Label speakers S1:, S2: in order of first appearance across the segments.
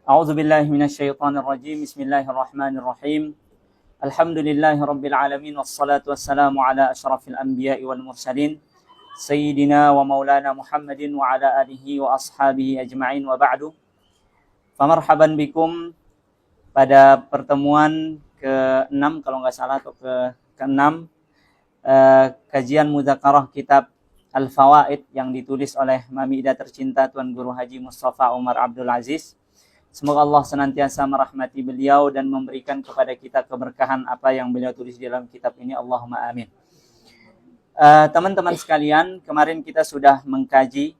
S1: A'udzu billahi minasyaitonir rajim. Bismillahirrahmanirrahim. Alhamdulillahi rabbil alamin wassalatu wassalamu ala asyrafil anbiya'i wal mursalin sayyidina wa maulana Muhammadin wa ala alihi wa ashabihi ajma'in wa ba'du. Famarhaban bikum pada pertemuan ke-6 kalau nggak salah atau ke-6 kajian mudzakarah kitab Al-Fawaid yang ditulis oleh Mami Ida tercinta Tuan Guru Haji Mustafa Umar Abdul Aziz. Semoga Allah senantiasa merahmati beliau dan memberikan kepada kita keberkahan apa yang beliau tulis di dalam kitab ini. Allahumma amin. Teman-teman sekalian, kemarin kita sudah mengkaji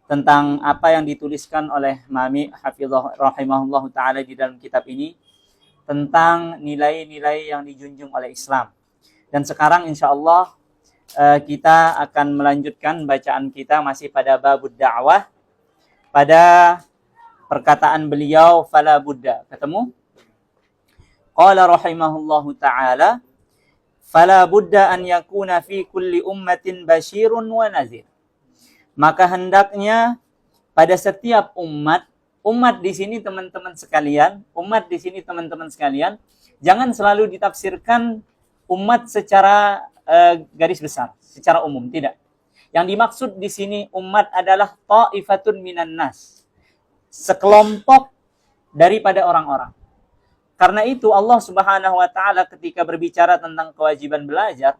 S1: tentang apa yang dituliskan oleh Mami Hafizah rahimahullah ta'ala di dalam kitab ini, tentang nilai-nilai yang dijunjung oleh Islam. Dan sekarang insya Allah kita akan melanjutkan bacaan kita masih pada babud da'wah, pada perkataan beliau fala budda. Ketemu? Qala rahimahullahu ta'ala fala budda an yakuna fi kulli ummatin basyirun wa nazir. Maka hendaknya pada setiap umat di sini teman-teman sekalian, jangan selalu ditafsirkan umat secara garis besar, secara umum, tidak. Yang dimaksud di sini umat adalah ta'ifatun minan nas, sekelompok daripada orang-orang. Karena itu Allah Subhanahu wa taala ketika berbicara tentang kewajiban belajar,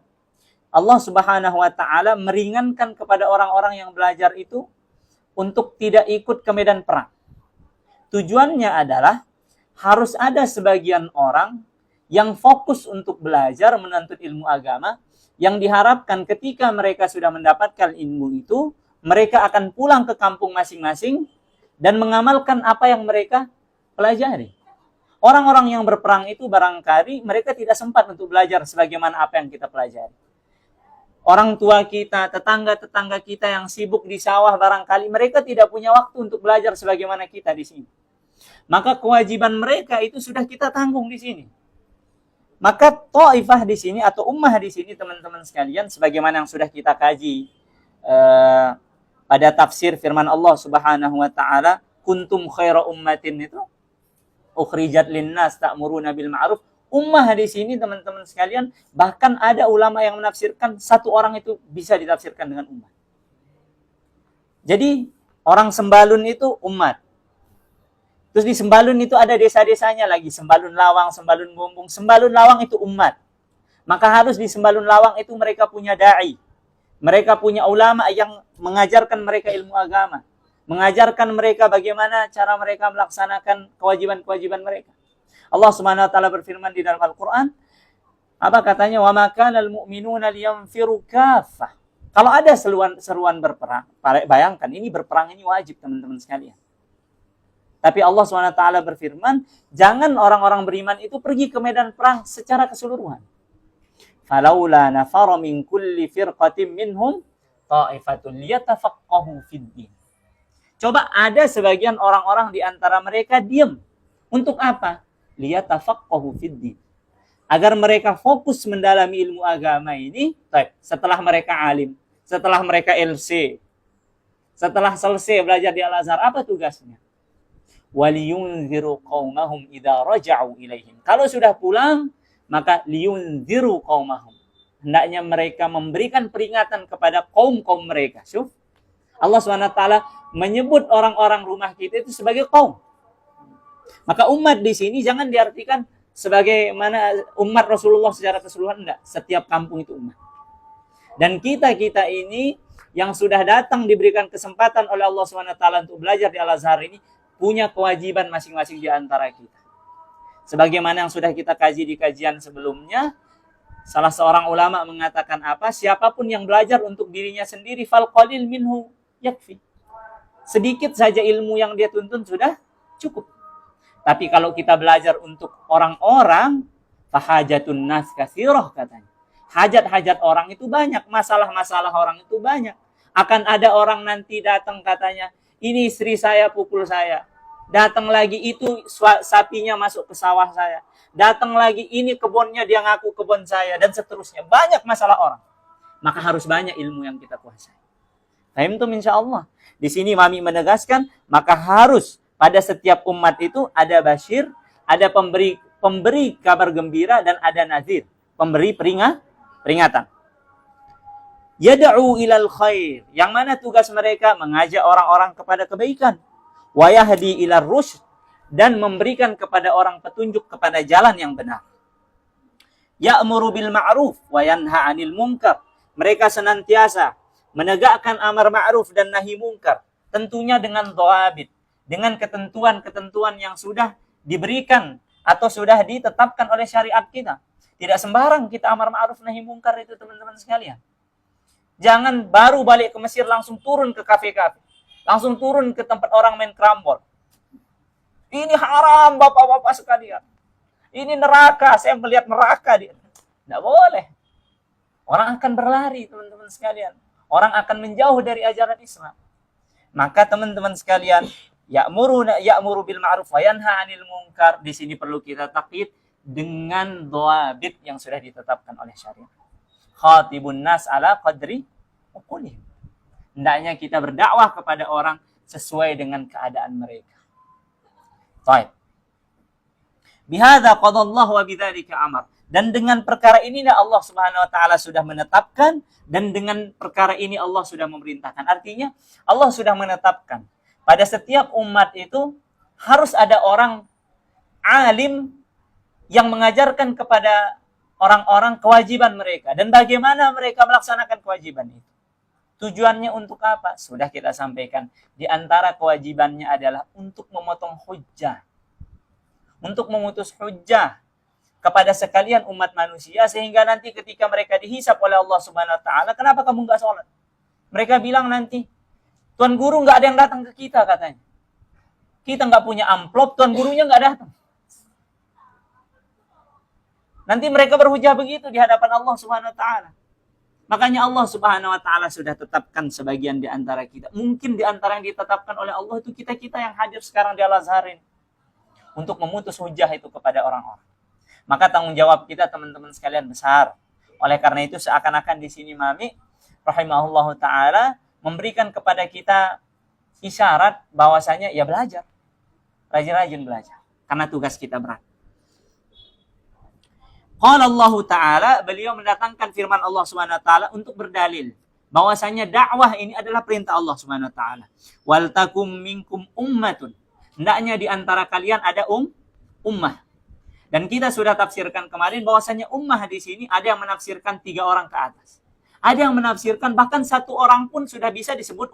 S1: Allah Subhanahu wa taala meringankan kepada orang-orang yang belajar itu untuk tidak ikut ke medan perang. Tujuannya adalah harus ada sebagian orang yang fokus untuk belajar menuntut ilmu agama, yang diharapkan ketika mereka sudah mendapatkan ilmu itu, mereka akan pulang ke kampung masing-masing dan mengamalkan apa yang mereka pelajari. Orang-orang yang berperang itu barangkali mereka tidak sempat untuk belajar sebagaimana apa yang kita pelajari. Orang tua kita, tetangga-tetangga kita yang sibuk di sawah barangkali mereka tidak punya waktu untuk belajar sebagaimana kita di sini. Maka kewajiban mereka itu sudah kita tanggung di sini. Maka ta'ifah di sini atau ummah di sini teman-teman sekalian, sebagaimana yang sudah kita kaji pada tafsir firman Allah Subhanahu wa taala, kuntum khaira ummatin itu ukhrijat linnas ta'muruna bil ma'ruf. Ummah di sini teman-teman sekalian, bahkan ada ulama yang menafsirkan satu orang itu bisa ditafsirkan dengan ummah. Jadi orang Sembalun itu umat. Terus di Sembalun itu ada desa-desanya lagi, Sembalun Lawang, Sembalun Gombong. Sembalun Lawang itu umat. Maka harus di Sembalun Lawang itu mereka punya dai. Mereka punya ulama yang mengajarkan mereka ilmu agama. Mengajarkan mereka bagaimana cara mereka melaksanakan kewajiban-kewajiban mereka. Allah Subhanahu wa taala berfirman di dalam Al-Qur'an, apa katanya? Wa ma kana al-mu'minuna liyanfiru kaffah. Kalau ada seruan berperang, bayangkan ini berperang ini wajib teman-teman sekalian. Tapi Allah Subhanahu wa taala berfirman, jangan orang-orang beriman itu pergi ke medan perang secara keseluruhan. Falaula nafara min kulli firqatin minhum ta'ifatun liyatafaqahu fid din. Coba ada sebagian orang-orang di antara mereka diam. Untuk apa? Liyatafaqahu fid din. Agar mereka fokus mendalami ilmu agama ini, setelah mereka alim, setelah mereka LC, setelah selesai belajar di Al-Azhar, apa tugasnya? Waliyunziru qaumahum idza raja'u ilaihim. Kalau sudah pulang, maka liyunziru qaumahum. Hendaknya mereka memberikan peringatan kepada kaum-kaum mereka. Syuf. Allah SWT menyebut orang-orang rumah kita itu sebagai kaum. Maka umat di sini jangan diartikan sebagaimana umat Rasulullah secara keseluruhan, enggak. Setiap kampung itu umat. Dan kita-kita ini yang sudah datang diberikan kesempatan oleh Allah SWT untuk belajar di Al-Azhar ini punya kewajiban masing-masing di antara kita. Sebagaimana yang sudah kita kaji di kajian sebelumnya, salah seorang ulama mengatakan apa? Siapapun yang belajar untuk dirinya sendiri, fal qalil minhu yakfi. Sedikit saja ilmu yang dia tuntun sudah cukup. Tapi kalau kita belajar untuk orang-orang, fahajatun nas katsirah katanya. Hajat-hajat orang itu banyak, masalah-masalah orang itu banyak. Akan ada orang nanti datang katanya, ini istri saya pukul saya. Datang lagi itu sapinya masuk ke sawah saya. Datang lagi ini kebunnya dia ngaku kebun saya dan seterusnya. Banyak masalah orang. Maka harus banyak ilmu yang kita kuasai. Fahim tuh insya Allah. Di sini Mami menegaskan, maka harus Pada setiap umat itu ada basyir, ada pemberi kabar gembira, dan ada nazir, pemberi peringatan. Yad'u ilal khair, yang mana tugas mereka mengajak orang-orang kepada kebaikan. Wa yahdi ilar rusyd, dan memberikan kepada orang petunjuk kepada jalan yang benar. Ya'muru bil ma'ruf wa yanha 'anil munkar. Mereka senantiasa menegakkan amar ma'ruf dan nahi munkar, tentunya dengan dhawabit, dengan ketentuan-ketentuan yang sudah diberikan atau sudah ditetapkan oleh syariat kita. Tidak sembarang kita amar ma'ruf nahi munkar itu, teman-teman sekalian. Jangan baru balik ke Mesir langsung turun ke kafe-kafe, langsung turun ke tempat orang main kerambol. Ini haram, bapak-bapak sekalian. Ini neraka, saya melihat neraka. Tidak boleh. Orang akan berlari, teman-teman sekalian. Orang akan menjauh dari ajaran Islam. Maka teman-teman sekalian, ya'muru bil ma'ruf wa yanha 'anil munkar. Di sini perlu kita takyid dengan dhawabit yang sudah ditetapkan oleh syariat. Khatibun nas ala qadri uqulihim. Hendaknya kita berdakwah kepada orang sesuai dengan keadaan mereka. Baik. Bihadza qadallahu wa bidzalika amar. Dan dengan perkara inilah Allah Subhanahu wa taala sudah menetapkan, dan dengan perkara ini Allah sudah memerintahkan. Artinya Allah sudah menetapkan pada setiap umat itu harus ada orang alim yang mengajarkan kepada orang-orang kewajiban mereka dan bagaimana mereka melaksanakan kewajiban itu. Tujuannya untuk apa? Sudah kita sampaikan. Di antara kewajibannya adalah untuk memotong hujjah, untuk memutus hujjah kepada sekalian umat manusia, sehingga nanti ketika mereka dihisap oleh Allah Subhanahu wa taala, kenapa kamu enggak sholat? Mereka bilang nanti, Tuan Guru enggak ada yang datang ke kita, katanya. Kita enggak punya amplop, Tuan Gurunya enggak datang. Nanti mereka berhujah begitu di hadapan Allah Subhanahu wa taala. Makanya Allah Subhanahu wa taala sudah tetapkan sebagian di antara kita. Mungkin di antara yang ditetapkan oleh Allah itu kita-kita yang hadir sekarang di Al-Azharin untuk memutus hujah itu kepada orang-orang. Maka tanggung jawab kita, teman-teman sekalian, besar. Oleh karena itu seakan-akan di sini Mami rahimahullahu taala memberikan kepada kita isyarat bahwasanya ya belajar. Rajin-rajin belajar karena tugas kita berat. Qala Allah Ta'ala, beliau mendatangkan firman Allah Subhanahu wa taala untuk berdalil bahwasanya dakwah ini adalah perintah Allah Subhanahu wa taala. Wal takum minkum ummatun. Hendaknya di antara kalian ada ummah. Dan kita sudah tafsirkan kemarin bahwasanya ummah di sini ada yang menafsirkan 3 orang ke atas. Ada yang menafsirkan bahkan 1 orang pun sudah bisa disebut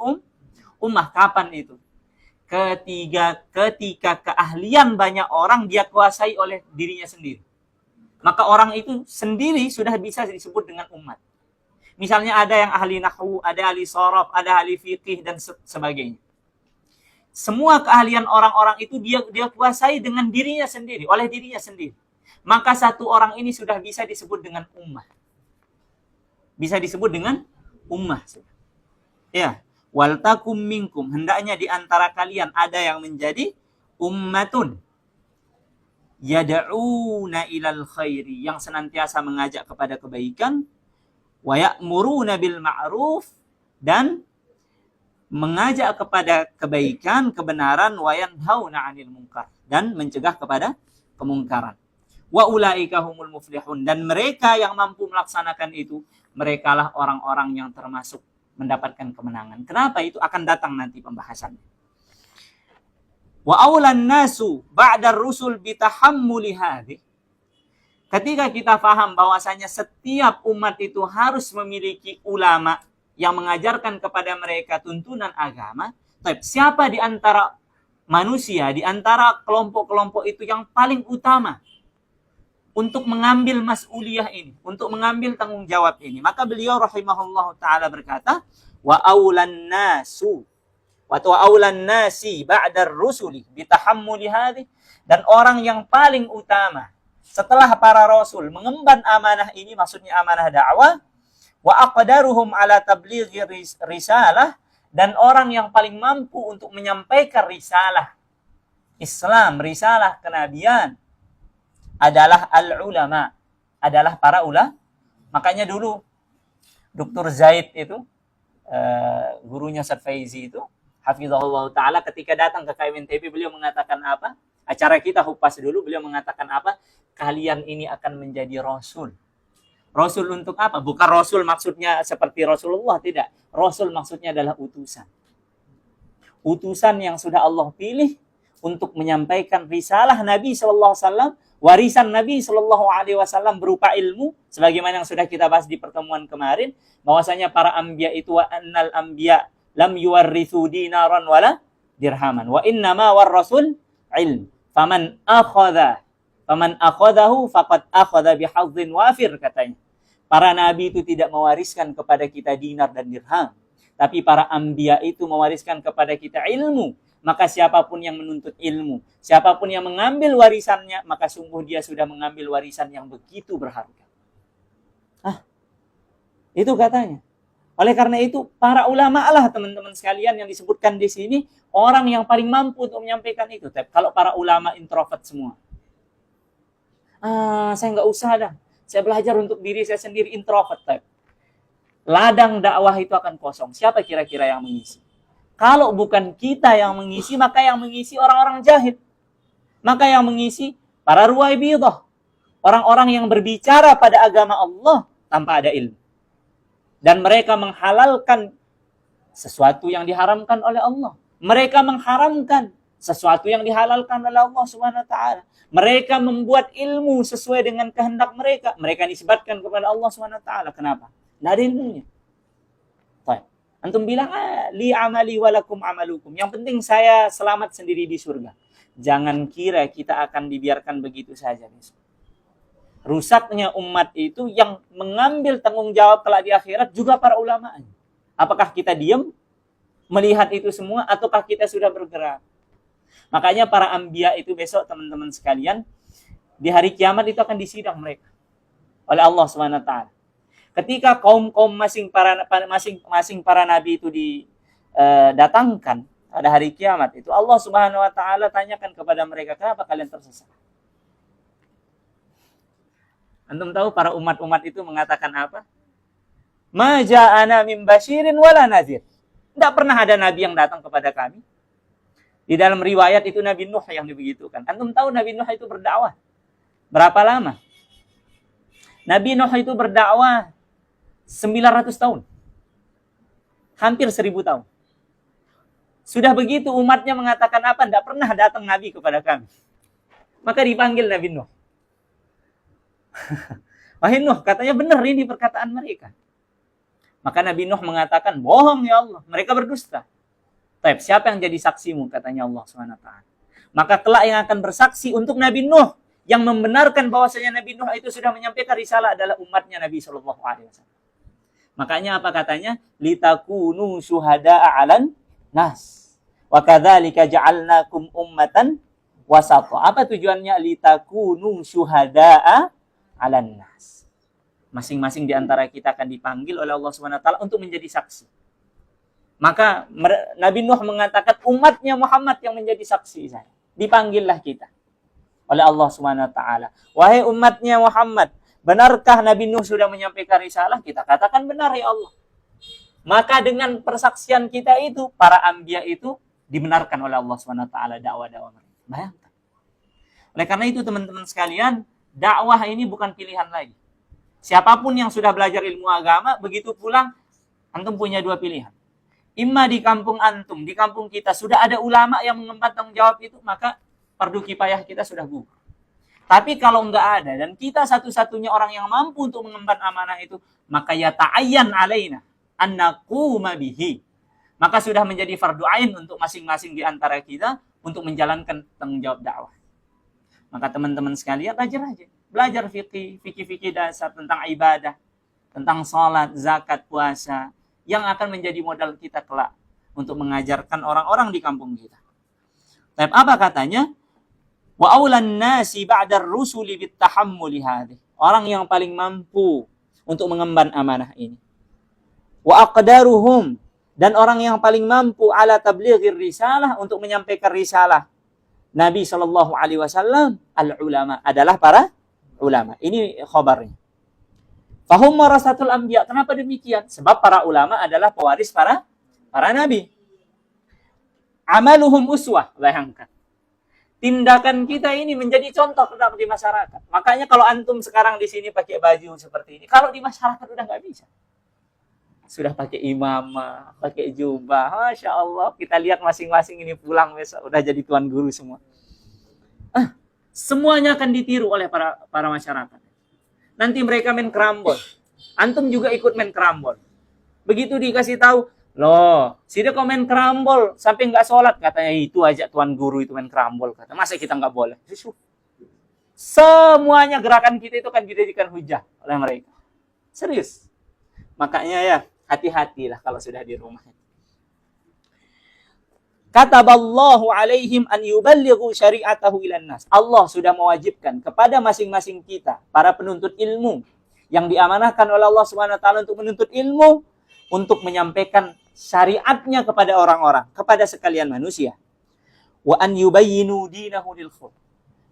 S1: ummah. Kapan itu? Ketika keahlian banyak orang dia kuasai oleh dirinya sendiri. Maka orang itu sendiri sudah bisa disebut dengan umat. Misalnya ada yang ahli nahwu, ada ahli sharaf, ada ahli fikih, dan sebagainya. Semua keahlian orang-orang itu dia kuasai dengan dirinya sendiri, oleh dirinya sendiri. Maka 1 orang ini sudah bisa disebut dengan ummah. Bisa disebut dengan ummah. Ya, wal takum minkum, hendaknya di antara kalian ada yang menjadi ummatun yad'una ilal khairi, yang senantiasa mengajak kepada kebaikan, wa ya'muruna bil ma'ruf, dan mengajak kepada kebaikan, kebenaran, wa yanhauna 'anil munkar, dan mencegah kepada kemungkaran. Wa ulaika humul muflihun, dan mereka yang mampu melaksanakan itu, merekalah orang-orang yang termasuk mendapatkan kemenangan. Kenapa? Itu akan datang nanti pembahasannya. Wa aulan nasu ba'dar rusul bitahammuli hadhi. Ketika kita paham bahwasanya setiap umat itu harus memiliki ulama yang mengajarkan kepada mereka tuntunan agama, siapa di antara manusia, di antara kelompok-kelompok itu yang paling utama untuk mengambil mas'uliyah ini, untuk mengambil tanggung jawab ini? Maka beliau rahimahullah ta'ala berkata, wa aulan nasu wa aulan nasi ba'dar rusuli bitahammuli hadhi, dan orang yang paling utama setelah para rasul mengemban amanah ini, maksudnya amanah dakwah, wa aqdaruhum ala tablighi risalah, dan orang yang paling mampu untuk menyampaikan risalah Islam, risalah kenabian, adalah al-ulama, adalah para ulama. Makanya dulu Dr. Zaid itu, gurunya Ustaz Faizi itu, hafizahullah ta'ala, ketika datang ke KMNTB, beliau mengatakan apa? Acara kita hupas dulu, beliau mengatakan apa? Kalian ini akan menjadi rasul. Rasul untuk apa? Bukan rasul maksudnya seperti Rasulullah, tidak. Rasul maksudnya adalah utusan. Utusan yang sudah Allah pilih untuk menyampaikan risalah Nabi SAW, warisan Nabi SAW berupa ilmu, sebagaimana yang sudah kita bahas di pertemuan kemarin, bahwasanya para anbiya itu, wa annal anbiya lam yuwarrithu dinaran wala dirhaman, wa innama warrasul ilm, faman akhadahu faqad akhadha bihadzin wafir, katanya. Para nabi itu tidak mewariskan kepada kita dinar dan dirham, tapi para anbiya itu mewariskan kepada kita ilmu. Maka siapapun yang menuntut ilmu, siapapun yang mengambil warisannya, maka sungguh dia sudah mengambil warisan yang begitu berharga. Itu katanya. Oleh karena itu, para ulama lah teman-teman sekalian yang disebutkan di sini, orang yang paling mampu untuk menyampaikan itu. Tapi kalau para ulama introvert semua, saya nggak usah dah. Saya belajar untuk diri saya sendiri, introvert. Tapi ladang dakwah itu akan kosong. Siapa kira-kira yang mengisi? Kalau bukan kita yang mengisi, maka yang mengisi orang-orang jahil. Maka yang mengisi para ruwaibidah. Orang-orang yang berbicara pada agama Allah tanpa ada ilmu. Dan mereka menghalalkan sesuatu yang diharamkan oleh Allah. Mereka mengharamkan sesuatu yang dihalalkan oleh Allah Subhanahu wa taala. Mereka membuat ilmu sesuai dengan kehendak mereka. Mereka nisbatkan kepada Allah Subhanahu wa taala. Kenapa? Tidak ada ilmunya. Baik. Antum bilang, li amali walakum amalukum. Yang penting saya selamat sendiri di surga. Jangan kira kita akan dibiarkan begitu saja. Rusaknya umat itu yang mengambil tanggung jawab kelak di akhirat juga para ulama. Apakah kita diam melihat itu semua ataukah kita sudah bergerak? Makanya para anbiya itu besok teman-teman sekalian, di hari kiamat itu akan disidang mereka oleh Allah Subhanahu wa taala. Ketika kaum-kaum masing para nabi itu didatangkan pada hari kiamat itu, Allah Subhanahu wa taala tanyakan kepada mereka, kenapa kalian tersesat? Antum tahu para umat-umat itu mengatakan apa? Ma ja'ana min basyirin wala nadhir. Tidak pernah ada nabi yang datang kepada kami. Di dalam riwayat itu Nabi Nuh yang dibegitukan. Antum tahu Nabi Nuh itu berdakwah berapa lama? Nabi Nuh itu berdakwah 900 tahun. Hampir 1000 tahun. Sudah begitu umatnya mengatakan apa? Tidak pernah datang Nabi kepada kami. Maka dipanggil Nabi Nuh. Wahai Nuh, katanya benar ini perkataan mereka. Maka Nabi Nuh mengatakan, bohong ya Allah, mereka berdusta. Tapi siapa yang jadi saksimu? Katanya Allah SWT. Maka kelak yang akan bersaksi untuk Nabi Nuh, yang membenarkan bahwasanya Nabi Nuh itu sudah menyampaikan risalah adalah umatnya Nabi SAW. Makanya apa katanya? Litakunu syuhada'a 'alan nas. Wa kadzalika ja'alnakum ummatan wasata. Apa tujuannya? Litakunu syuhada'a 'alan nas. Masing-masing di antara kita akan dipanggil oleh Allah SWT untuk menjadi saksi. Maka Nabi Nuh mengatakan umatnya Muhammad yang menjadi saksi saya. Dipanggillah kita oleh Allah SWT. Wahai umatnya Muhammad, benarkah Nabi Nuh sudah menyampaikan risalah? Kita katakan benar ya Allah. Maka dengan persaksian kita itu, para anbiya itu dibenarkan oleh Allah SWT dakwah-dakwah mereka. Bayangkan. Oleh karena itu teman-teman sekalian, dakwah ini bukan pilihan lagi. Siapapun yang sudah belajar ilmu agama, begitu pulang, antum punya dua pilihan. Imma di kampung antum, di kampung kita sudah ada ulama yang mengemban tanggung jawab itu, maka fardu kifayah kita sudah gugur. Tapi kalau enggak ada dan kita satu-satunya orang yang mampu untuk mengemban amanah itu, maka ya ta'ayyan alaina an naquma bihi. Maka sudah menjadi fardu ain untuk masing-masing di antara kita untuk menjalankan tanggung jawab dakwah. Maka teman-teman sekalian belajar aja. Belajar fikih dasar tentang ibadah, tentang salat, zakat, puasa, yang akan menjadi modal kita kelak untuk mengajarkan orang-orang di kampung kita. Tapi apa katanya? Wa aulan nasi ba'dar rusuli bitahammuli hadhihi. Orang yang paling mampu untuk mengemban amanah ini. Wa aqdaruhum, dan orang yang paling mampu ala tablighir risalah, untuk menyampaikan risalah Nabi SAW, al-ulama, adalah para ulama. Ini khabarnya. Fahum warasatul anbiya. Kenapa demikian? Sebab para ulama adalah pewaris para nabi. amaluhum uswah. Bayangkan. Tindakan kita ini menjadi contoh tetap di masyarakat. Makanya kalau antum sekarang di sini pakai baju seperti ini, kalau di masyarakat udah nggak bisa. Sudah pakai imamah, pakai jubah. Masya Allah, kita lihat masing-masing ini pulang besok. Udah jadi tuan guru semua. Semuanya akan ditiru oleh para masyarakat. Nanti mereka main kerambol. Antum juga ikut main kerambol. Begitu dikasih tahu, loh, si dia kok main kerambol sampai nggak sholat. Katanya itu aja tuan guru itu main kerambol. Kata, masa kita nggak boleh? Semuanya gerakan kita itu akan dijadikan hujah oleh mereka. Serius. Makanya ya, hati-hatilah kalau sudah di rumah. Kataballahu alaihim an yuballighu syari'atahu ilan nas. Allah sudah mewajibkan kepada masing-masing kita, para penuntut ilmu yang diamanahkan oleh Allah Subhanahu wa taala untuk menuntut ilmu, untuk menyampaikan syariatnya kepada orang-orang, kepada sekalian manusia. Wa an yubayyinu dinahu lil khalq.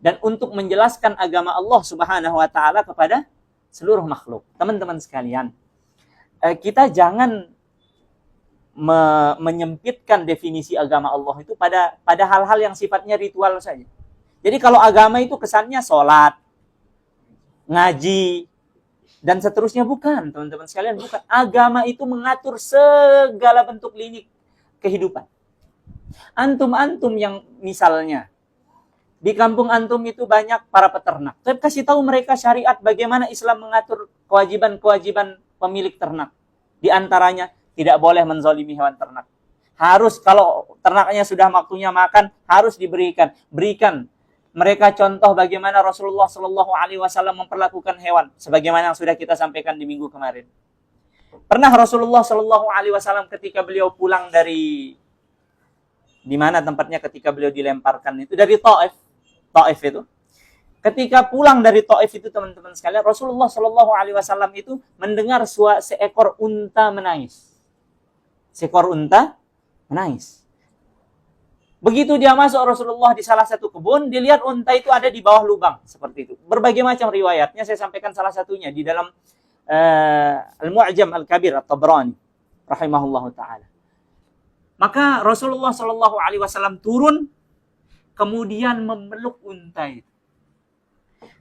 S1: Dan untuk menjelaskan agama Allah Subhanahu wa taala kepada seluruh makhluk. Teman-teman sekalian, kita jangan menyempitkan definisi agama Allah itu pada hal-hal yang sifatnya ritual saja. Jadi kalau agama itu kesannya sholat, ngaji, dan seterusnya. Bukan, teman-teman sekalian, bukan. Agama itu mengatur segala bentuk lini kehidupan. Antum yang misalnya di kampung antum itu banyak para peternak. Tapi kasih tahu mereka syariat bagaimana Islam mengatur kewajiban-kewajiban pemilik ternak. Di antaranya tidak boleh menzalimi hewan ternak. Harus kalau ternaknya sudah waktunya makan, harus diberikan. Berikan mereka contoh bagaimana Rasulullah Shallallahu Alaihi Wasallam memperlakukan hewan, sebagaimana yang sudah kita sampaikan di minggu kemarin. Pernah Rasulullah Shallallahu Alaihi Wasallam ketika beliau pulang dari di mana tempatnya ketika beliau dilemparkan itu dari Taif itu. Ketika pulang dari Taif itu teman-teman sekalian, Rasulullah Shallallahu Alaihi Wasallam itu mendengar seekor unta menangis. Seekor unta menangis. Begitu dia masuk Rasulullah di salah satu kebun, dilihat unta itu ada di bawah lubang seperti itu. Berbagai macam riwayatnya, saya sampaikan salah satunya di dalam Al-Mu'jam Al-Kabir At-Tabrani rahimahullahu taala. Maka Rasulullah Shallallahu Alaihi Wasallam turun, kemudian memeluk unta itu.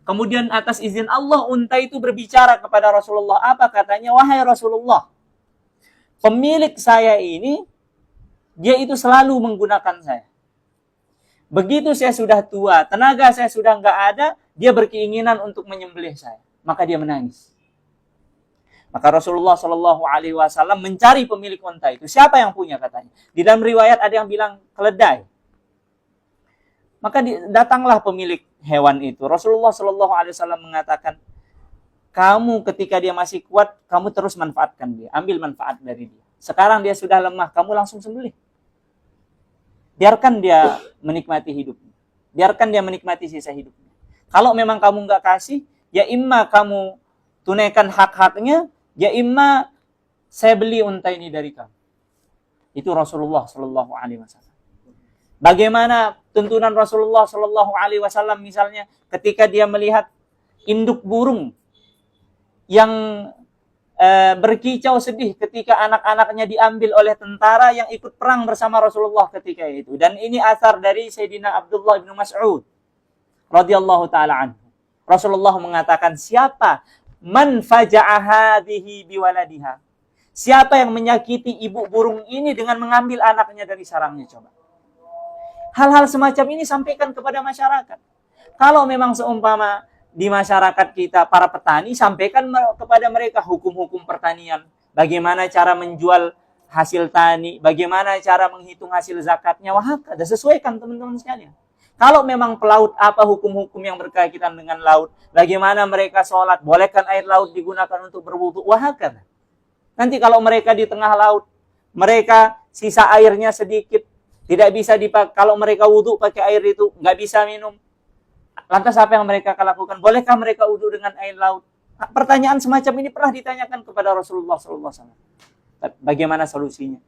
S1: Kemudian atas izin Allah, unta itu berbicara kepada Rasulullah. Apa katanya? Wahai Rasulullah, pemilik saya ini, dia itu selalu menggunakan saya. Begitu saya sudah tua, tenaga saya sudah nggak ada, dia berkeinginan untuk menyembelih saya. Maka dia menangis. Maka Rasulullah Shallallahu Alaihi Wasallam mencari pemilik unta itu. Siapa yang punya katanya? Di dalam riwayat ada yang bilang keledai. Maka datanglah pemilik hewan itu. Rasulullah Shallallahu Alaihi Wasallam mengatakan, kamu ketika dia masih kuat, kamu terus manfaatkan dia. Ambil manfaat dari dia. Sekarang dia sudah lemah, kamu langsung sembelih. Biarkan dia menikmati hidupnya. Biarkan dia menikmati sisa hidupnya. Kalau memang kamu nggak kasih, ya imma kamu tunaikan hak-haknya, ya imma saya beli unta ini dari kamu. Itu Rasulullah Shallallahu Alaihi Wasallam. Bagaimana tuntunan Rasulullah Shallallahu Alaihi Wasallam misalnya ketika dia melihat induk burung yang berkicau sedih ketika anak-anaknya diambil oleh tentara yang ikut perang bersama Rasulullah ketika itu. Dan ini asar dari Sayyidina Abdullah bin Mas'ud radhiyallahu taala anhu. Rasulullah mengatakan, siapa man faja'a hadhihi biwaladiha? Siapa yang menyakiti ibu burung ini dengan mengambil anaknya dari sarangnya, coba. Hal-hal semacam ini sampaikan kepada masyarakat. Kalau memang seumpama di masyarakat kita, para petani, sampaikan kepada mereka hukum-hukum pertanian. Bagaimana cara menjual hasil tani, bagaimana cara menghitung hasil zakatnya. Wah, ada sesuaikan teman-teman sekalian. Kalau memang pelaut, apa hukum-hukum yang berkaitan dengan laut. Bagaimana mereka sholat, bolehkan air laut digunakan untuk berwudu. Wah, nanti kalau mereka di tengah laut, mereka sisa airnya sedikit, tidak bisa dipakai. Kalau mereka wudu pakai air itu, nggak bisa minum. Lantas apa yang mereka lakukan? Bolehkah mereka wudu dengan air laut? Pertanyaan semacam ini pernah ditanyakan kepada Rasulullah SAW. Bagaimana solusinya?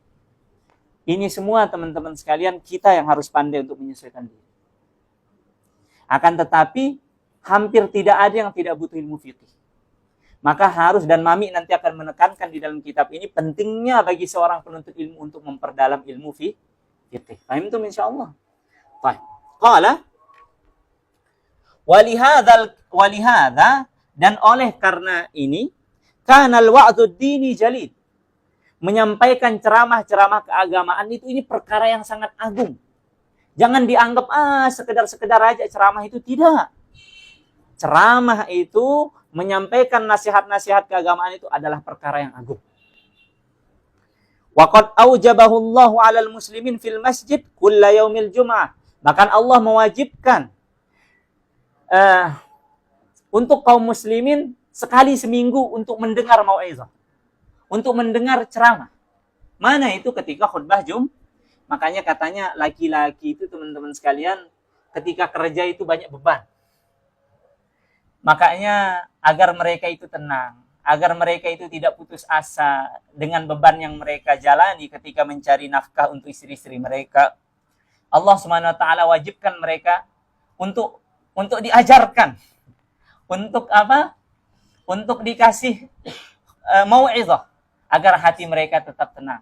S1: Ini semua teman-teman sekalian, kita yang harus pandai untuk menyesuaikan diri. Akan tetapi, hampir tidak ada yang tidak butuh ilmu fikih. Maka harus, dan Mami nanti akan menekankan di dalam kitab ini, pentingnya bagi seorang penuntut ilmu untuk memperdalam ilmu fiqh. Fahimtum insyaallah? Baik. Qala walihada dan oleh karena ini kanal wa'dud dini jalid. Menyampaikan ceramah-ceramah keagamaan itu ini perkara yang sangat agung. Jangan dianggap sekedar aja ceramah itu, tidak. Ceramah itu menyampaikan nasihat-nasihat keagamaan itu adalah perkara yang agung. Waqad aujabahu Allahu 'alal muslimin fil masjid kulla yaumil jum'ah. Bahkan Allah mewajibkan untuk kaum muslimin sekali seminggu untuk mendengar mau'izah, untuk mendengar ceramah. Mana itu ketika khutbah Makanya katanya laki-laki itu teman-teman sekalian ketika kerja itu banyak beban. Makanya agar mereka itu tenang, agar mereka itu tidak putus asa dengan beban yang mereka jalani ketika mencari nafkah untuk istri-istri mereka. Allah Subhanahu wa taala wajibkan mereka untuk diajarkan. Untuk apa? Untuk dikasih mau'izah agar hati mereka tetap tenang,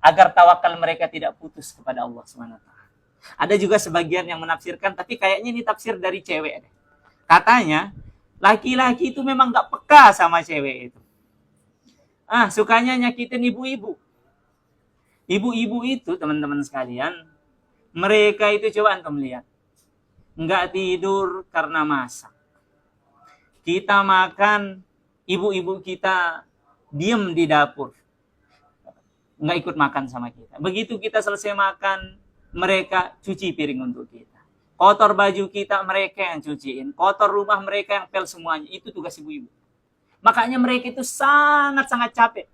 S1: agar tawakal mereka tidak putus kepada Allah Subhanahu wa taala. Ada juga sebagian yang menafsirkan, tapi kayaknya ini tafsir dari cewek deh. Katanya laki-laki itu memang gak peka sama cewek itu. Sukanya nyakitin ibu-ibu. Ibu-ibu itu teman-teman sekalian, mereka itu coba antum lihat. Nggak tidur karena masak. Kita makan, ibu-ibu kita diem di dapur. Nggak ikut makan sama kita. Begitu kita selesai makan, mereka cuci piring untuk kita. Kotor baju kita, mereka yang cuciin. Kotor rumah, mereka yang pel semuanya. Itu tugas ibu-ibu. Makanya mereka itu sangat-sangat capek.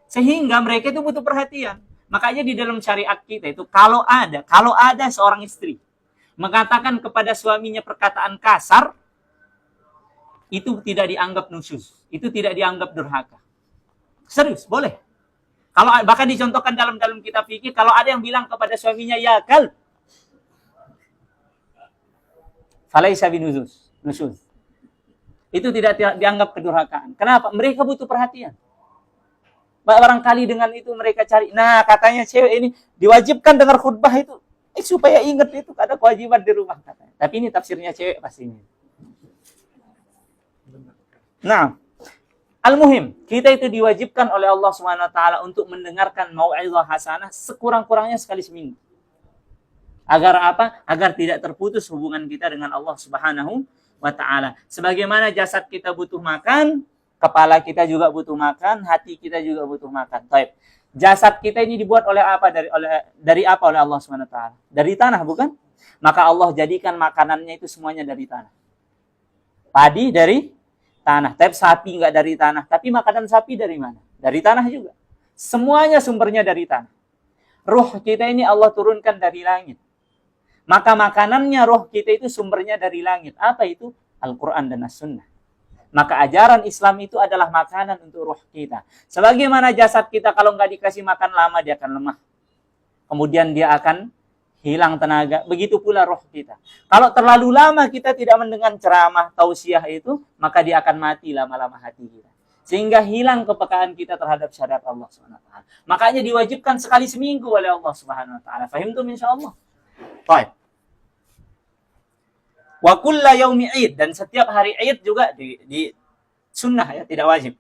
S1: Sehingga mereka itu butuh perhatian. Makanya di dalam syariat kita itu, kalau ada seorang istri mengatakan kepada suaminya perkataan kasar, itu tidak dianggap nusyuz. Itu tidak dianggap durhaka. Serius, boleh. Kalau bahkan dicontohkan dalam kitab fikih, kalau ada yang bilang kepada suaminya, ya kalb, falaisa binusyuz. Itu tidak dianggap kedurhakaan. Kenapa? Mereka butuh perhatian. Barangkali dengan itu mereka cari. Nah, katanya cewek ini diwajibkan dengar khutbah itu. Supaya ingat itu ada kewajiban di rumah katanya. Tapi ini tafsirnya cewek pastinya. Nah, al-muhim, kita itu diwajibkan oleh Allah Subhanahu wa taala untuk mendengarkan mau'izah hasanah sekurang-kurangnya sekali seminggu. Agar apa? Agar tidak terputus hubungan kita dengan Allah Subhanahu wa taala. Sebagaimana jasad kita butuh makan, kepala kita juga butuh makan, hati kita juga butuh makan. Baik. Jasad kita ini dibuat oleh apa? Dari apa oleh Allah Subhanahu wa taala? Dari tanah, bukan? Maka Allah jadikan makanannya itu semuanya dari tanah. Padi dari tanah. Tapi sapi enggak dari tanah. Tapi makanan sapi dari mana? Dari tanah juga. Semuanya sumbernya dari tanah. Ruh kita ini Allah turunkan dari langit. Maka makanannya roh kita itu sumbernya dari langit. Apa itu? Al-Quran dan As-Sunnah. Maka ajaran Islam itu adalah makanan untuk roh kita. Sebagaimana jasad kita kalau nggak dikasih makan lama, dia akan lemah. Kemudian dia akan hilang tenaga. Begitu pula roh kita. Kalau terlalu lama kita tidak mendengar ceramah, tausiah itu, maka dia akan mati lama-lama hati kita. Sehingga hilang kepekaan kita terhadap syariat Allah SWT. Makanya diwajibkan sekali seminggu oleh Allah SWT. Fahimtum insyaallah? Baik. Wa kulla yaumi Id, dan setiap hari Id juga di sunnah ya, tidak wajib.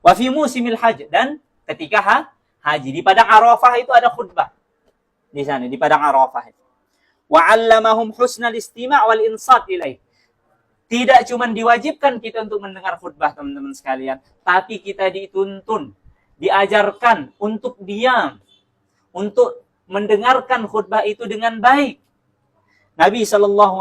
S1: Wa fi musimil hajj, dan ketika haji di padang Arafah itu ada khutbah. Di sana di padang Arafah. Wa 'allamahum husnal istima' wal insat ilaih. Tidak cuma diwajibkan kita untuk mendengar khutbah teman-teman sekalian, tapi kita dituntun, diajarkan untuk diam, untuk mendengarkan khutbah itu dengan baik. Nabi SAW,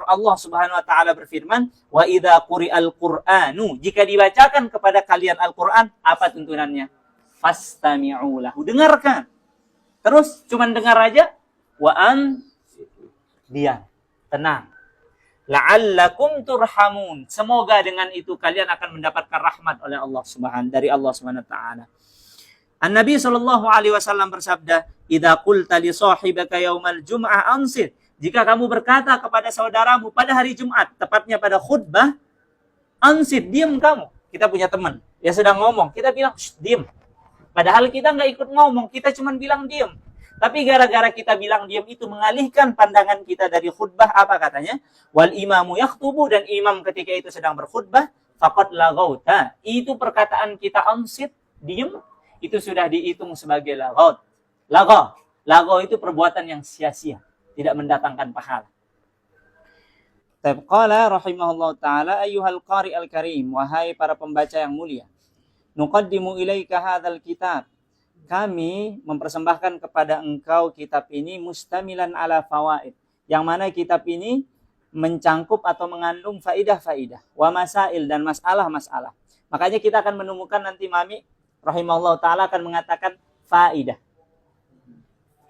S1: Allah Subhanahu wa taala berfirman, "Wa idza quri'al Qur'anu", jika dibacakan kepada kalian Al-Qur'an, apa tuntunannya? Fastami'u lahu, dengarkan. Terus cuman dengar aja, wa an diam, tenang. La'allakum turhamun, semoga dengan itu kalian akan mendapatkan rahmat oleh Allah dari Allah Subhanahu wa taala. An-Nabi SAW bersabda, "Idza qulta li sahibaka yaumal jum'ah ansit", jika kamu berkata kepada saudaramu pada hari Jumat, tepatnya pada khutbah, ansit, diam kamu. Kita punya teman, dia sedang ngomong, kita bilang, diam. Padahal kita nggak ikut ngomong, kita cuma bilang diam. Tapi gara-gara kita bilang diam itu mengalihkan pandangan kita dari khutbah, apa katanya? Wal imamu yakhtubu, dan imam ketika itu sedang berkhutbah, faqad laghauta. Itu perkataan kita ansit, diam, itu sudah dihitung sebagai laghaut. Laghaut itu perbuatan yang sia-sia, tidak mendatangkan pahala. Qala rahimahullah ta'ala ayyuhal qari al-karim, wahai para pembaca yang mulia, nuqaddimu ilaika hadzal kitab, kami mempersembahkan kepada engkau kitab ini mustamilan ala fawaid, yang mana kitab ini mencangkup atau mengandung faidah-faidah, wa masail, dan masalah-masalah. Makanya kita akan menemukan nanti Mami rahimahullah ta'ala akan mengatakan faidah.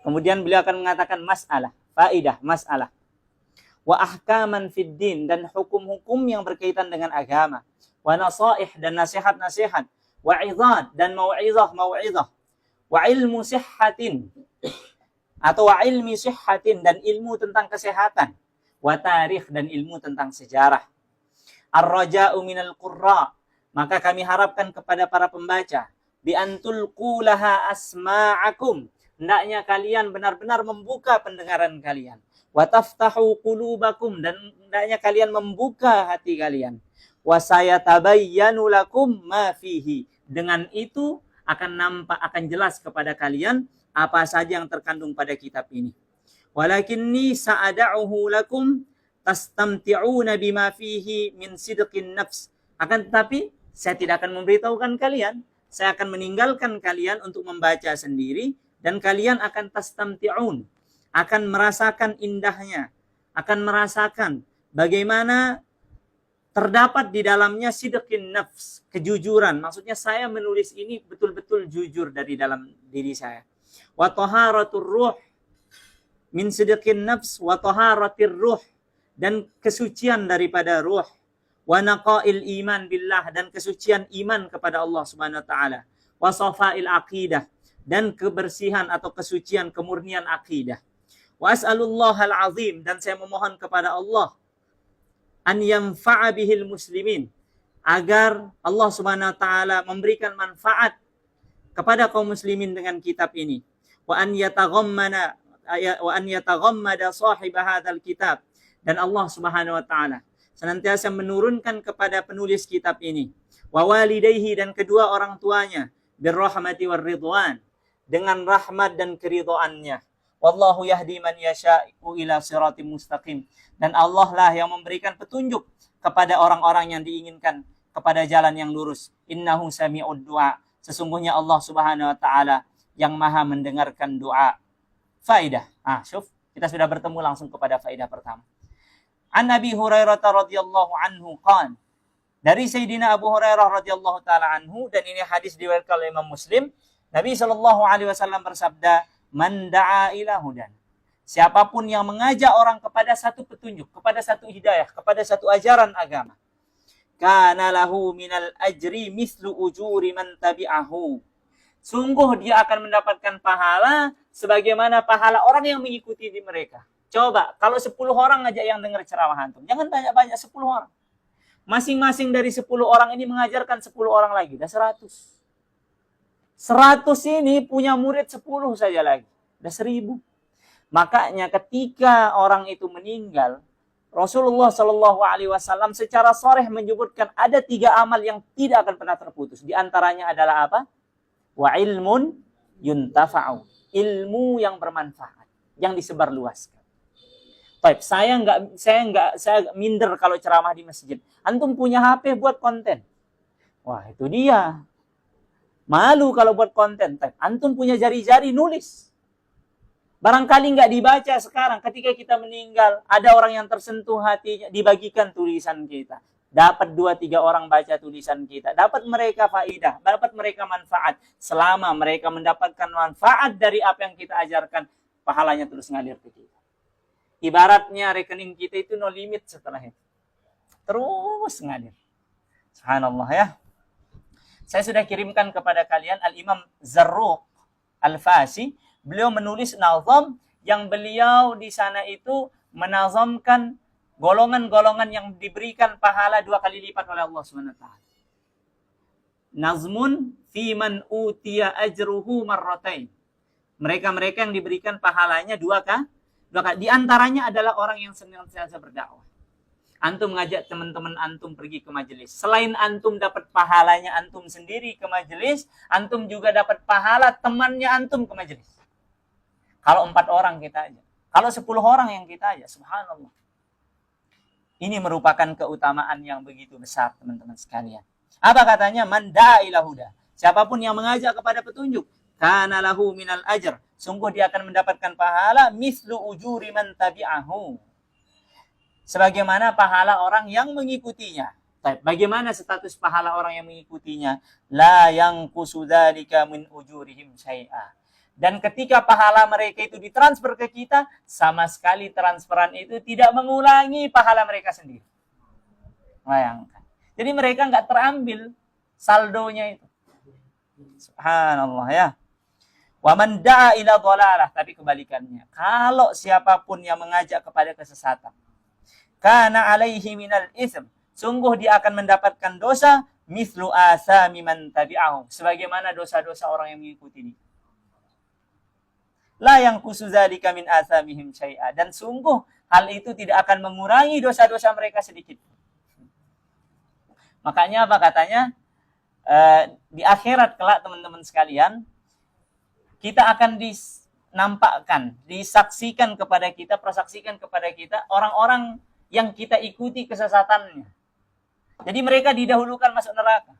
S1: Kemudian beliau akan mengatakan masalah, faidah, masalah. Wa ahkaman fid din, dan hukum-hukum yang berkaitan dengan agama. Wa nasaih, dan nasihat-nasihat. Wa izad, dan mau'izah. Wa ilmu sihhatin, atau wa ilmi sihhatin, dan ilmu tentang kesehatan. Wa tarikh, dan ilmu tentang sejarah. Ar-raja'u minal qurra, maka kami harapkan kepada para pembaca, bi antul qulaha asma'akum, hendaknya kalian benar-benar membuka pendengaran kalian. Wa taftahu qulubakum, dan hendaknya kalian membuka hati kalian. Wa sayatabayyanu lakum ma fihi, dengan itu akan nampak, akan jelas kepada kalian apa saja yang terkandung pada kitab ini. Walakinni sa'ada'uhu lakum tastamti'una bima fihi min sidqin nafs, akan tetapi saya tidak akan memberitahukan kalian, saya akan meninggalkan kalian untuk membaca sendiri, dan kalian akan tastamti'un, akan merasakan indahnya, akan merasakan bagaimana terdapat di dalamnya sidqin nafs, kejujuran. Maksudnya saya menulis ini betul-betul jujur dari dalam diri saya. Wa taharatur ruh, min sidqin nafs wa taharatir ruh, dan kesucian daripada ruh. Wa naqail iman billah, dan kesucian iman kepada Allah Subhanahu wa taala. Wa safail aqidah, dan kebersihan atau kesucian, kemurnian akidah. Wa as'alullahal azim, dan saya memohon kepada Allah an yanfa'a bihil muslimin, agar Allah Subhanahu wa taala memberikan manfaat kepada kaum muslimin dengan kitab ini. Wa an yataghammada sahib hadzal kitab, dan Allah Subhanahu wa taala senantiasa menurunkan kepada penulis kitab ini, wa walidayhi, dan kedua orang tuanya, birrahmati warridwan, dengan rahmat dan keridhaannya. Wallahu yahdi man yasha'u ila siratim mustaqim, dan Allah lah yang memberikan petunjuk kepada orang-orang yang diinginkan kepada jalan yang lurus. Innahu sami'ud du'a, sesungguhnya Allah Subhanahu wa taala yang maha mendengarkan doa. Faidah. Syuf, kita sudah bertemu langsung kepada faidah pertama. An Abi Hurairah radhiyallahu anhu qan, dari Sayyidina Abu Hurairah radhiyallahu taala anhu, dan ini hadis diriwayatkan oleh Imam Muslim, Nabi sallallahu alaihi wasallam bersabda, man da'a ila hudan, siapapun yang mengajak orang kepada satu petunjuk, kepada satu hidayah, kepada satu ajaran agama, kana lahu minal ajri mislu ujuri man tabi'ahu, sungguh dia akan mendapatkan pahala sebagaimana pahala orang yang mengikuti di mereka. Coba kalau 10 orang ngajak yang dengar ceramah antum, jangan banyak-banyak, 10 orang. Masing-masing dari 10 orang ini mengajarkan 10 orang lagi, dah 100. 100 ini punya murid 10 saja lagi, dah 1000. Makanya ketika orang itu meninggal, Rasulullah Shallallahu Alaihi Wasallam secara sharih menyebutkan ada 3 amal yang tidak akan pernah terputus. Di antaranya adalah apa? Wa ilmun yuntafa'u, ilmu yang bermanfaat, yang disebarluaskan. Baik, saya minder kalau ceramah di masjid. Antum punya HP buat konten. Wah, itu dia. Malu kalau buat konten. Antum punya jari-jari, nulis. Barangkali nggak dibaca sekarang. Ketika kita meninggal, ada orang yang tersentuh hatinya, dibagikan tulisan kita. Dapat 2-3 orang baca tulisan kita. Dapat mereka faidah, dapat mereka manfaat. Selama mereka mendapatkan manfaat dari apa yang kita ajarkan, pahalanya terus ngalir ke kita. Ibaratnya rekening kita itu no limit setelah itu. Terus ngalir. Subhanallah ya. Saya sudah kirimkan kepada kalian Al-Imam Zarruq Al-Fasi. Beliau menulis nazam yang beliau di sana itu menazamkan golongan-golongan yang diberikan pahala 2 kali lipat oleh Allah SWT. Nazmun fi man utiya ajruhu marratain. Mereka-mereka yang diberikan pahalanya dua kali. Di antaranya adalah orang yang senantiasa berdakwah. Antum ngajak teman-teman antum pergi ke majelis. Selain antum dapat pahalanya antum sendiri ke majelis, antum juga dapat pahala temannya antum ke majelis. Kalau 4 orang kita aja. Kalau 10 orang yang kita aja, subhanallah. Ini merupakan keutamaan yang begitu besar, teman-teman sekalian. Apa katanya? Man da'a ila huda. Siapapun yang mengajak kepada petunjuk, kana lahu minal ajr. Sungguh dia akan mendapatkan pahala mislu ujuri man tabi'ahu. Sebagaimana pahala orang yang mengikutinya. Bagaimana status pahala orang yang mengikutinya? La yanqusu dzalika min ujurihim syai'a. Dan ketika pahala mereka itu ditransfer ke kita, sama sekali transferan itu tidak mengulangi pahala mereka sendiri. Bayangkan. Jadi mereka nggak terambil saldonya itu. Subhanallah ya. Wa man da'a ila dhalalah, tapi kebalikannya. Kalau siapapun yang mengajak kepada kesesatan, kana alaihi minal ism, sungguh dia akan mendapatkan dosa mislu asami man tabi'ahu, sebagaimana dosa-dosa orang yang mengikuti dia. La yang kusuzalika min asamihim syai'a, dan sungguh hal itu tidak akan mengurangi dosa-dosa mereka sedikit. Makanya apa katanya? Di akhirat kelak teman-teman sekalian, kita akan dinampakkan, disaksikan kepada kita, persaksikan kepada kita orang-orang yang kita ikuti kesesatannya. Jadi mereka didahulukan masuk neraka.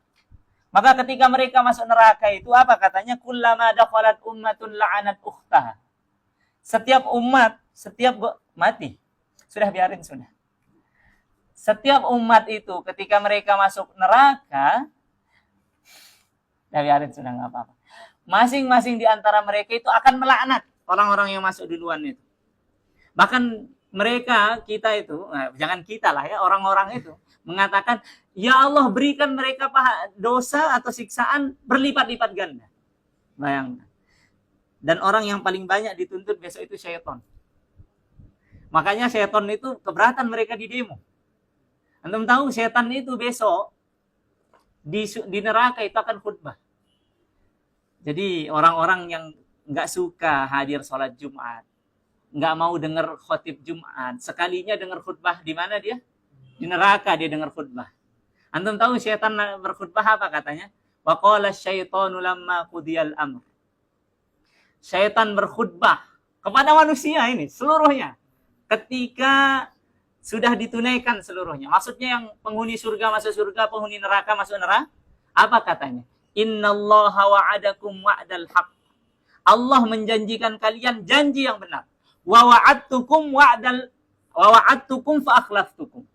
S1: Maka ketika mereka masuk neraka itu apa katanya? Kullama dakhalat ummatun la'anat ukhtaha. Setiap umat, mati. Sudah biarin sudah. Setiap umat itu ketika mereka masuk neraka, biarin sudah nggak apa-apa. Masing-masing di antara mereka itu akan melaknat orang-orang yang masuk duluan itu. Bahkan mereka, kita itu, jangan kita lah ya, orang-orang itu mengatakan, ya Allah berikan mereka dosa atau siksaan berlipat-lipat ganda. Bayangkan. Dan orang yang paling banyak dituntut besok itu syaitan. Makanya syaitan itu keberatan mereka di demo. Antum tahu syaitan itu besok di neraka itu akan khutbah. Jadi orang-orang yang nggak suka hadir sholat Jumat, nggak mau dengar khotib Jumat, sekalinya dengar khutbah di mana dia? Di neraka dia dengar khutbah. Antum tahu syaitan berkhutbah apa katanya? Wa qala syaitanu lamma qudiyal amr. Syaitan berkhutbah kepada manusia ini seluruhnya ketika sudah ditunaikan seluruhnya. Maksudnya yang penghuni surga masuk surga, penghuni neraka masuk neraka. Apa katanya? Innallaha wa'adakum wa'dal haq. Allah menjanjikan kalian janji yang benar. Wa wa'adtukum fa akhlaftukum.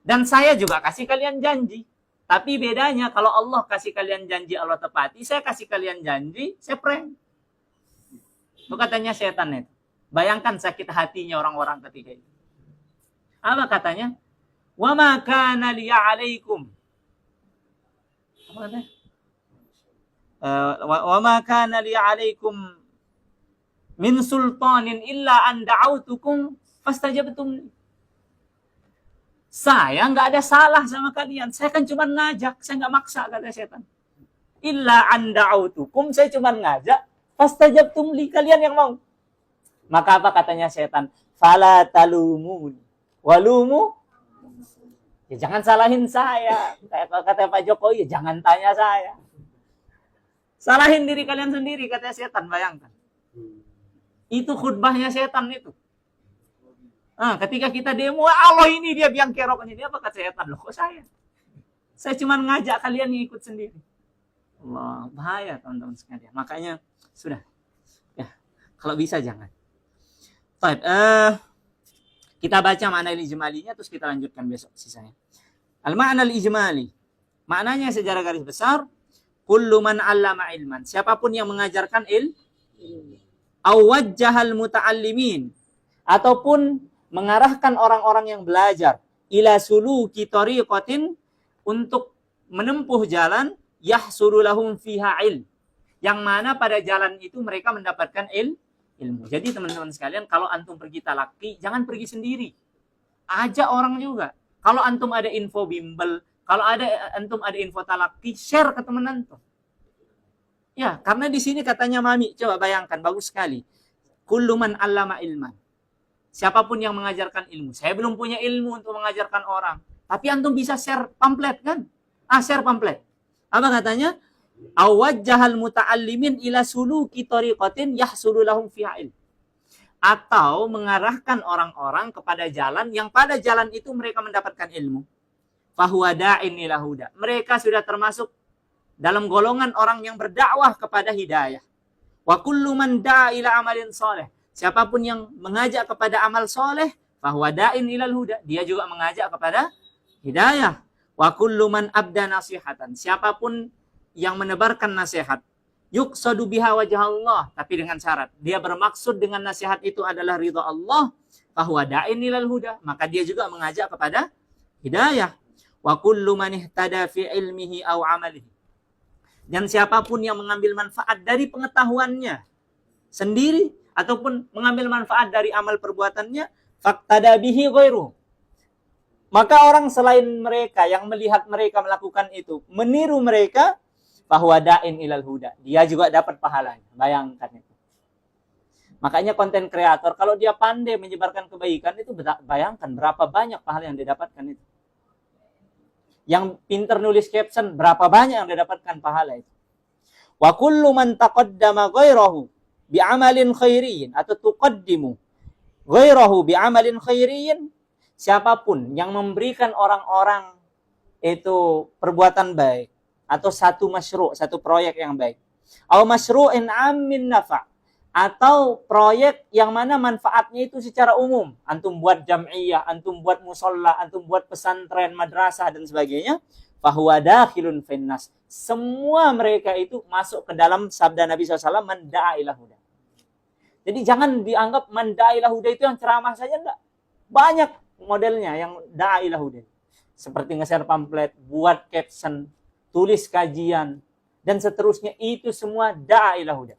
S1: Dan saya juga kasih kalian janji. Tapi bedanya kalau Allah kasih kalian janji Allah tepati, saya kasih kalian janji, saya prank. Itu katanya setan itu. Bayangkan sakit hatinya orang-orang ketika itu. Apa katanya? Wa ma kana liya 'alaikum. Apa katanya? Wa ma kana li 'alaikum min sultanin illa an da'autukum fastajabtum. Saya enggak ada salah sama kalian. Saya kan cuma ngajak, saya enggak maksa, kata setan. Illa an da'autukum, saya cuma ngajak, fastajabtum li, kalian yang mau. Maka apa katanya setan? Fala talumun walumu. Ya jangan salahin saya. Kayak kata Pak Jokowi, ya jangan tanya saya. Salahin diri kalian sendiri, kata setan, bayangkan. Itu khutbahnya setan itu. Ketika kita demo, Allah ini dia biang keroknya. Dia apa kata setan? Loh kok saya? Saya cuma ngajak kalian ngikut sendiri. Allah, bahaya teman-teman sekalian. Makanya, sudah. Ya, kalau bisa jangan. Baik, kita baca makna al-ijmalinya, terus kita lanjutkan besok sisanya. Al-ma'na al-ijmali. Maknanya secara garis besar, kullu man 'allama ilman, siapapun yang mengajarkan aw wajjahal muta'allimin, ataupun mengarahkan orang-orang yang belajar ila suluki tariqatin, untuk menempuh jalan yahsulu lahum fiha ilm, yang mana pada jalan itu mereka mendapatkan ilmu. Jadi teman-teman sekalian, kalau antum pergi talaki, jangan pergi sendiri. Ajak orang juga. Kalau antum ada info bimbel, kalau antum ada info talaki, share ke teman antum. Ya, karena di sini katanya Mami, coba bayangkan, bagus sekali. Kullu man 'allama ilman. Siapapun yang mengajarkan ilmu. Saya belum punya ilmu untuk mengajarkan orang. Tapi antum bisa share pamflet kan? Share pamflet. Apa katanya? Awajjahal muta'allimin ila suluki tariqatin yahsulu lahum fiha ilm. Atau mengarahkan orang-orang kepada jalan yang pada jalan itu mereka mendapatkan ilmu. Fahuwa da'in ila huda. Mereka sudah termasuk dalam golongan orang yang berdakwah kepada hidayah. Wa kullu man da'a ila amalin saleh. Siapapun yang mengajak kepada amal soleh, fahuwa da'in ilal huda. Dia juga mengajak kepada hidayah. Wa kullu man abda nasihatan. Siapapun yang menebarkan nasihat, yuqsadu biha wajah Allah, tapi dengan syarat. Dia bermaksud dengan nasihat itu adalah ridha Allah, fahuwa da'in ilal huda. Maka dia juga mengajak kepada hidayah. Wa kullu man ihtada fi ilmihi aw amalihi. Dan siapapun yang mengambil manfaat dari pengetahuannya sendiri, ataupun mengambil manfaat dari amal perbuatannya, faqtada bihi ghairuh. Maka orang selain mereka yang melihat mereka melakukan itu, meniru mereka, fahuwa da'in ilal huda. Dia juga dapat pahalanya. Bayangkan itu. Makanya konten kreator, kalau dia pandai menyebarkan kebaikan, itu bayangkan berapa banyak pahala yang dia dapatkan itu. Yang pintar nulis caption, berapa banyak yang dia dapatkan pahala itu. Wa kullu man taqaddama ghairahu bi'amalin khairiyin, atau tuqaddimu ghairahu bi'amalin khairiyin, siapapun yang memberikan orang-orang itu perbuatan baik, atau satu masyru', satu proyek yang baik, atau masyru'in amin nafa', atau proyek yang mana manfaatnya itu secara umum, antum buat jam'iyah, antum buat musolla, antum buat pesantren, madrasah dan sebagainya, fahuwa dakhilun finnas. Semua mereka itu masuk ke dalam sabda Nabi SAW, man da'a ila huda. Jadi jangan dianggap man da'a ila huda itu yang ceramah saja, enggak. Banyak modelnya yang da'a ila huda. Seperti nge-share pamflet, buat caption, tulis kajian, dan seterusnya, itu semua da'a ila huda.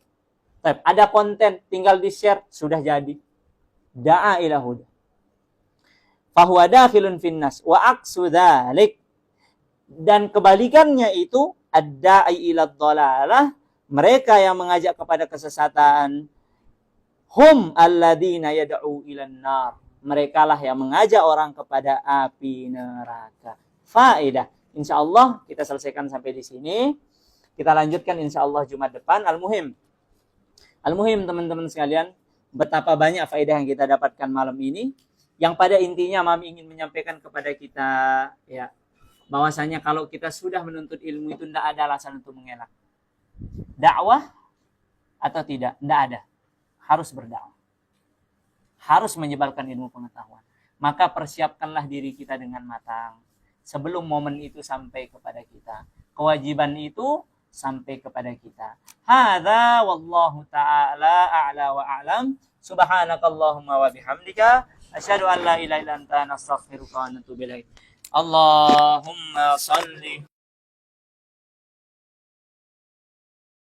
S1: Ada konten, tinggal di-share, sudah jadi. Da'a ila huda. Fahuwa dakhilun finnas. Wa aqsu dhalik. Dan kebalikannya itu, ad-da'i ila dhalalah. Mereka yang mengajak kepada kesesatan. Hum alladhina yad'u ilan nar. Mereka lah yang mengajak orang kepada api neraka. Faedah. InsyaAllah kita selesaikan sampai di sini. Kita lanjutkan insyaAllah Jumat depan. Al-muhim teman-teman sekalian, betapa banyak faedah yang kita dapatkan malam ini. Yang pada intinya Mami ingin menyampaikan kepada kita, ya, bahwasanya kalau kita sudah menuntut ilmu itu tidak ada alasan untuk mengelak. Dakwah atau tidak ada. Harus berdakwah. Harus menyebarkan ilmu pengetahuan. Maka persiapkanlah diri kita dengan matang sebelum momen itu sampai kepada kita. Kewajiban itu sampai kepada kita. Hadza wallahu ta'ala a'la wa a'lam. Subhanakallahumma wa bihamdika asyhadu an la ilaha illa anta nastaghfiruka wa natubu ilaik. Allahumma shalli